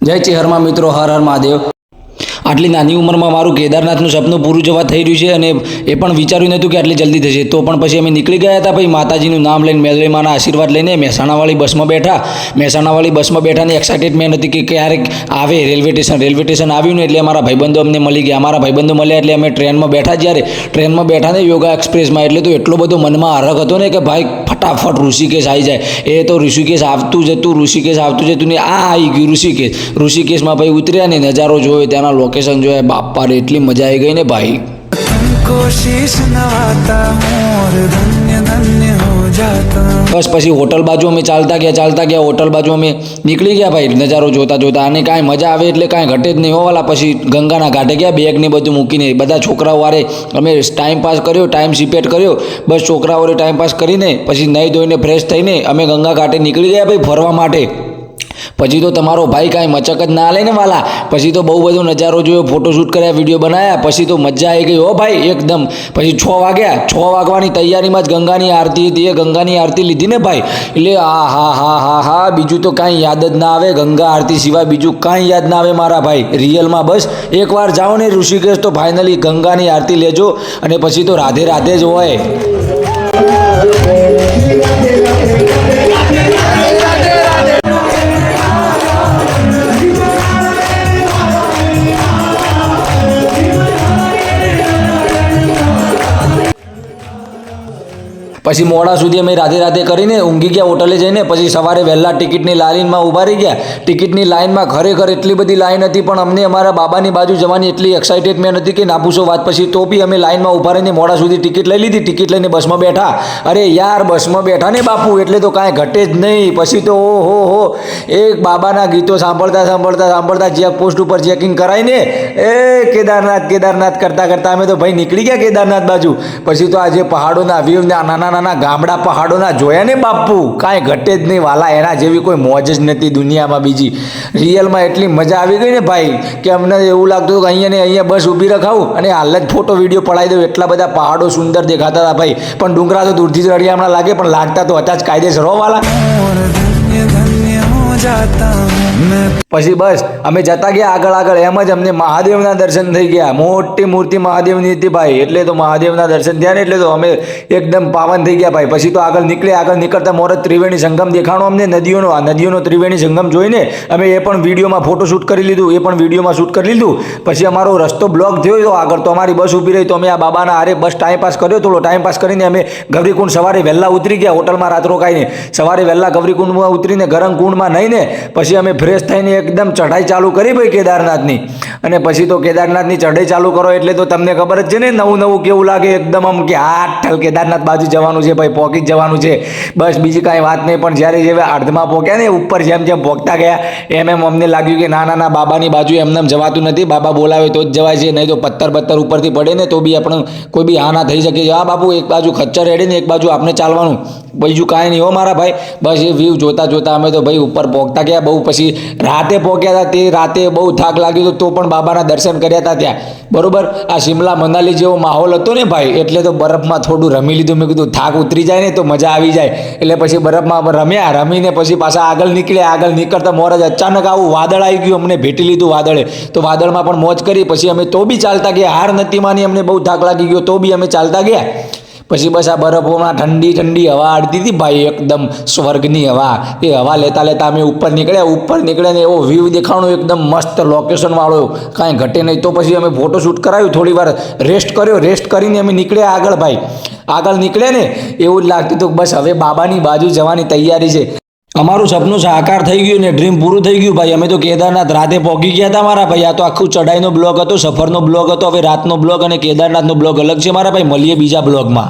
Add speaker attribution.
Speaker 1: જય ચેહરમાં મિત્રો, હર હર મહાદેવ। આટલી નાની ઉંમરમાં મારું કેદારનાથનું સપનું પૂરું જવા થઈ રહ્યું છે અને એ પણ વિચાર્યું નહોતું કે આટલી જલ્દી થશે। તો પણ પછી અમે નીકળી ગયા હતા ભાઈ, માતાજીનું નામ લઈને, મેલડીમાના આશીર્વાદ લઈને મહેસાણાવાળી બસમાં બેઠા। મહેસાણાવાળી બસમાં બેઠાની એક્સાઇટેડમેન્ટ હતી કે ક્યારેક આવે રેલવે સ્ટેશન આવ્યું ને એટલે અમારા ભાઈબંધો અમને મળી ગયા। અમારા ભાઈબંધો મળ્યા એટલે અમે ટ્રેનમાં બેઠા। જ્યારે ટ્રેનમાં બેઠા ને યોગા એક્સપ્રેસમાં, એટલે તો એટલો બધો મનમાં હરખ હતો ને કે ભાઈ ફટાફટ ઋષિકેશ આવી જાય। એ તો ઋષિકેશ આવતું જતું ને આ આવી ગયું ઋષિકેશમાં ભાઈ ઉતર્યા ને નજારો જોયો, ત્યાંના લોકેશન જોયા, બાપા રે એટલી મજા આવી ગઈ ને ભાઈ। બસ પછી હોટલ બાજુ અમે ચાલતા ગયા હોટલ બાજુ અમે નીકળી ગયા ભાઈ, નજારો જોતા જોતા। અને કાંઈ મજા આવે એટલે કાંઈ ઘટે જ નહીં હોવાલા। પછી ગંગાના ઘાટે ગયા, બેગ ને બધું મૂકીને બધા છોકરાઓ વારે અમે ટાઈમ પાસ કર્યો, ટાઈમ સ્પેન્ડ કર્યો। બસ છોકરાઓએ ટાઈમ પાસ કરીને પછી નહીં ધોઈને ફ્રેશ થઈને અમે ગંગા ઘાટે નીકળી ગયા ભાઈ ફરવા માટે। પછી તો તમારો ભાઈ કાંઈ મચક જ ના લે ને વાલા। પછી તો બહુ બધો નજારો જોયો, ફોટોશૂટ કર્યા, વિડીયો બનાવ્યા। પછી તો મજા આવી ગઈ હો ભાઈ એકદમ। પછી 6 વાગ્યા, 6 વાગવાની તૈયારીમાં જ ગંગાની આરતી હતી। એ ગંગાની આરતી લીધી ને ભાઈ, એટલે હા બીજું તો કાંઈ યાદ જ ના આવે, ગંગા આરતી સિવાય બીજું કાંઈ યાદ ના આવે મારા ભાઈ રિયલમાં। બસ એકવાર જાઓ ને ઋષિકેશ તો ફાઇનલી ગંગાની આરતી લેજો અને પછી તો રાધે રાધે જ હોય। પછી મોડા સુધી અમે રાધે રાધે કરીને ઊંઘી ગયા હોટલે જઈને। પછી સવારે વહેલા ટિકિટની લાઇનમાં ઊભા રહી ગયા। ટિકિટની લાઇનમાં ખરેખર એટલી બધી લાઇન હતી, પણ અમને અમારા બાબાની બાજુ જવાની એટલી એક્સાઇટેડમેન્ટ હતી કે ના પૂછો વાત। પછી તો બી અમે લાઇનમાં ઊભા રહીને મોડા સુધી ટિકિટ લઈ લીધી। ટિકિટ લઈને બસમાં બેઠા। અરે યાર બસમાં બેઠા ને બાપુ એટલે તો કાંઈ ઘટે જ નહીં। પછી તો ઓહો એક બાબાના ગીતો સાંભળતા ચેકપોસ્ટ ઉપર ચેકિંગ કરાવીને કેદારનાથ કરતા અમે તો ભાઈ નીકળી ગયા કેદારનાથ બાજુ। પછી તો આજે પહાડોના વ્યૂ, નાના ગામડા પહાડોના જોયા ને બાપુ, કાંઈ ઘટે જ નહીં વાલા। એના જેવી કોઈ મોજ જ નથી દુનિયામાં બીજી। રિયલમાં એટલી મજા આવી ગઈ ને ભાઈ કે અમને એવું લાગતું હતું કે અહીંયા બસ ઊભી રખાવું અને હાલ જ ફોટો વિડીયો પડાવી દઉં। એટલા બધા પહાડો સુંદર દેખાતા હતા ભાઈ, પણ ડુંગરા તો દૂરથી જ રળિયામણા લાગે, પણ લાગતા તો હતા જ કાયદેસર હો વાલા। પછી બસ અમે જતા ગયા આગળ। એમ જ અમને મહાદેવના દર્શન થઈ ગયા। મોટી મૂર્તિ મહાદેવની હતી ભાઈ, એટલે તો મહાદેવના દર્શન થયા ને એટલે તો અમે એકદમ પાવન થઈ ગયા ભાઈ। પછી તો આગળ નીકળતા મોરત ત્રિવેણી સંગમ દેખાણો અમને, નદીઓનો ત્રિવેણી સંગમ જોઈને અમે એ પણ વિડીયોમાં ફોટોશૂટ કરી લીધું, એ પણ વિડીયોમાં શૂટ કરી લીધું। પછી અમારો રસ્તો બ્લોક થયો તો આગળ તો અમારી બસ ઊભી રહી, તો અમે આ બાબાના હારે બસ ટાઈમ પાસ કર્યો। થોડો ટાઈમ પાસ કરીને અમે ગૌરીકુંડ સવારે વહેલા ઉતરી ગયા, હોટલમાં રાત રોકાઈને સવારે વહેલા ગૌરીકુંડમાં ઉતરીને ગરમ કુંડમાં નહીને પછી અમે ફ્રેશ થઈને એકદમ ચઢાઈ ચાલુ કરી ભાઈ કેદારનાથની। અને પછી તો કેદારનાથની ચઢાઈ ચાલુ કરો એટલે તો તમને ખબર જ છે ને નવું કેવું લાગે એકદમ, આમ કે ઠલ કેદારનાથ બાજુ જવાનું છે ભાઈ, પોકી જ જવાનું છે બસ, બીજી કાંઈ વાત નહીં। પણ જ્યારે અર્ધમાં પોક્યા ને ઉપર જેમ પોકતા ગયા એમ અમને લાગ્યું કે ના બાબાની બાજુ એમને જવાતું નથી, બાબા બોલાવે તો જ જવાય છે, નહીં તો પથ્થર ઉપરથી પડે ને તો બી આપણે કોઈ બી હા ના થઈ શકે। હા બાબુ એક બાજુ ખચ્ચર હેડે ને એક બાજુ આપણે ચાલવાનું, બીજું કાંઈ નહીં હો મારા ભાઈ। બસ એ વ્યૂ જોતા અમે તો ભાઈ ઉપર પહોંચતા ગયા। બહુ પછી રાતે પહોંચ્યા હતા, તે રાતે બહુ થાક લાગ્યો તો પણ બાબાના દર્શન કર્યા હતા ત્યાં બરોબર। આ શિમલા મનાલી જેવો માહોલ હતો ને ભાઈ, એટલે તો બરફમાં થોડું રમી લીધું। મેં કીધું થાક ઉતરી જાય ને તો મજા આવી જાય, એટલે પછી બરફમાં રમીને પછી પાછા આગળ નીકળતા મોરજ અચાનક આવું વાદળ આવી ગયું, અમને ભેટી લીધું વાદળે। તો વાદળમાં પણ મોજ કરી। પછી અમે તો બી ચાલતા ગયા, હાર નથી માની, અમને બહુ થાક લાગી ગયો તો બી અમે ચાલતા ગયા। પછી બસ આ બરફોમાં ઠંડી હવા આડતી હતી ભાઈ, એકદમ સ્વર્ગની હવા। એ હવા લેતા અમે ઉપર નીકળ્યા ને એવો વ્યૂ દેખાણો એકદમ મસ્ત લોકેશન વાળો, કાંઈ ઘટે નહીં। તો પછી અમે ફોટોશૂટ કરાવ્યું, થોડી વાર રેસ્ટ કરીને અમે નીકળ્યા આગળ ભાઈ। આગળ નીકળ્યા ને એવું જ લાગતું હતું બસ હવે બાબાની બાજુ જવાની તૈયારી છે। અમારું સપનું સાકાર થઈ ગયું ને ડ્રીમ પૂરું થઈ ગયું ભાઈ। અમે તો કેદારનાથ રાતે પહોંચી ગયા હતા મારા ભાઈ। આ તો આખું ચઢાઈનો બ્લોગ હતો, સફરનો બ્લોગ હતો। હવે રાતનો બ્લોગ અને કેદારનાથનો બ્લોગ અલગ છે મારા ભાઈ, મળીએ બીજા બ્લોગમાં।